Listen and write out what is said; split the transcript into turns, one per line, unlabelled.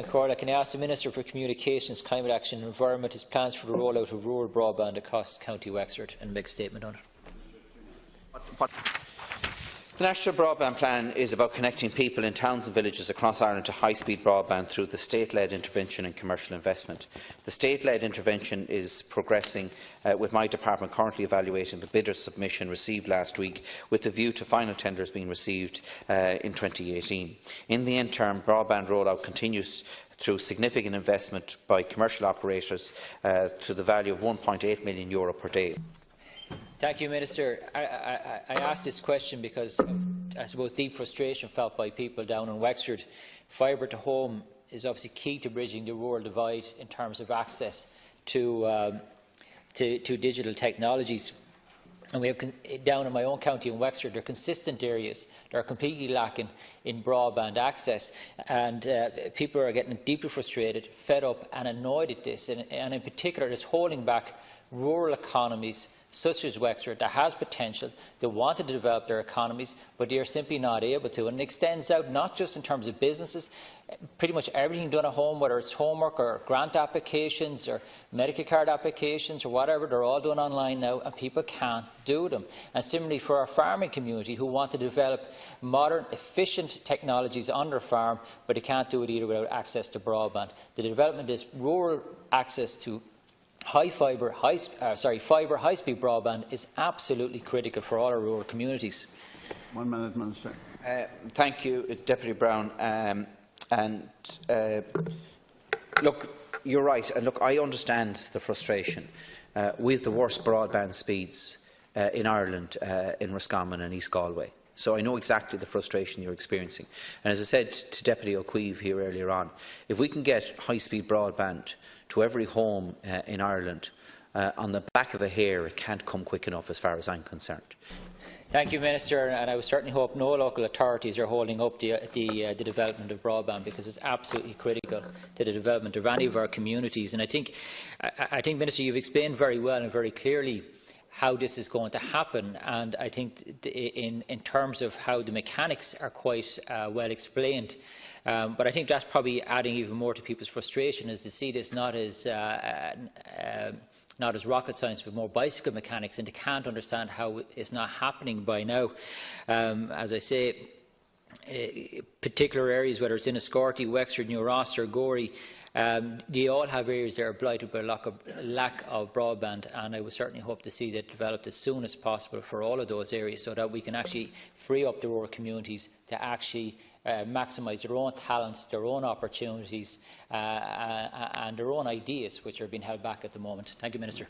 Corla, can I ask the Minister for Communications, Climate Action and Environment his plans for the rollout of rural broadband across County Wexford and make a statement on it?
The National Broadband Plan is about connecting people in towns and villages across Ireland to high-speed broadband through the state-led intervention and commercial investment. The state-led intervention is progressing, with my department currently evaluating the bidder submission received last week, with the view to final tenders being received in 2018. In the interim, broadband rollout continues through significant investment by commercial operators to the value of €1.8 million per day.
Thank you, Minister. I asked this question because of, I suppose, deep frustration felt by people down in Wexford. Fibre to home is obviously key to bridging the rural divide in terms of access to digital technologies. And we have, down in my own county in Wexford, there are consistent areas that are completely lacking in broadband access, and people are getting deeply frustrated, fed up and annoyed at this, and in particular it is holding back rural economies such as Wexford that has potential. They wanted to develop their economies, but they are simply not able to. And it extends out not just in terms of businesses. Pretty much everything done at home, whether it's homework or grant applications or Medicare card applications or whatever, they're all done online now, and people can't do them. And similarly for our farming community, who want to develop modern, efficient technologies on their farm, but they can't do it either without access to broadband. The development is rural access to fibre, high-speed broadband is absolutely critical for all our rural communities.
1 minute, Minister.
Thank you, Deputy Brown. Look, you're right, and look, I understand the frustration. We have the worst broadband speeds in Ireland, in Roscommon and East Galway. So I know exactly the frustration you're experiencing. And as I said to Deputy O'Keefe here earlier on, if we can get high-speed broadband to every home in Ireland on the back of a hair, it can't come quick enough as far as I'm concerned.
Thank you, Minister, and I would certainly hope no local authorities are holding up the development of broadband, because it's absolutely critical to the development of any of our communities. And I think, Minister, you've explained very well and very clearly how this is going to happen, and I think in terms of how the mechanics are quite well explained. But I think that's probably adding even more to people's frustration, is to see this not as rocket science, but more bicycle mechanics, and they can't understand how it's not happening by now. As I say, particular areas, whether it's in Enniscorthy, Wexford, New Ross or Gorey, they all have areas that are blighted by lack of broadband, and I would certainly hope to see that developed as soon as possible for all of those areas, so that we can actually free up the rural communities to actually maximise their own talents, their own opportunities and their own ideas, which are being held back at the moment. Thank you, Minister.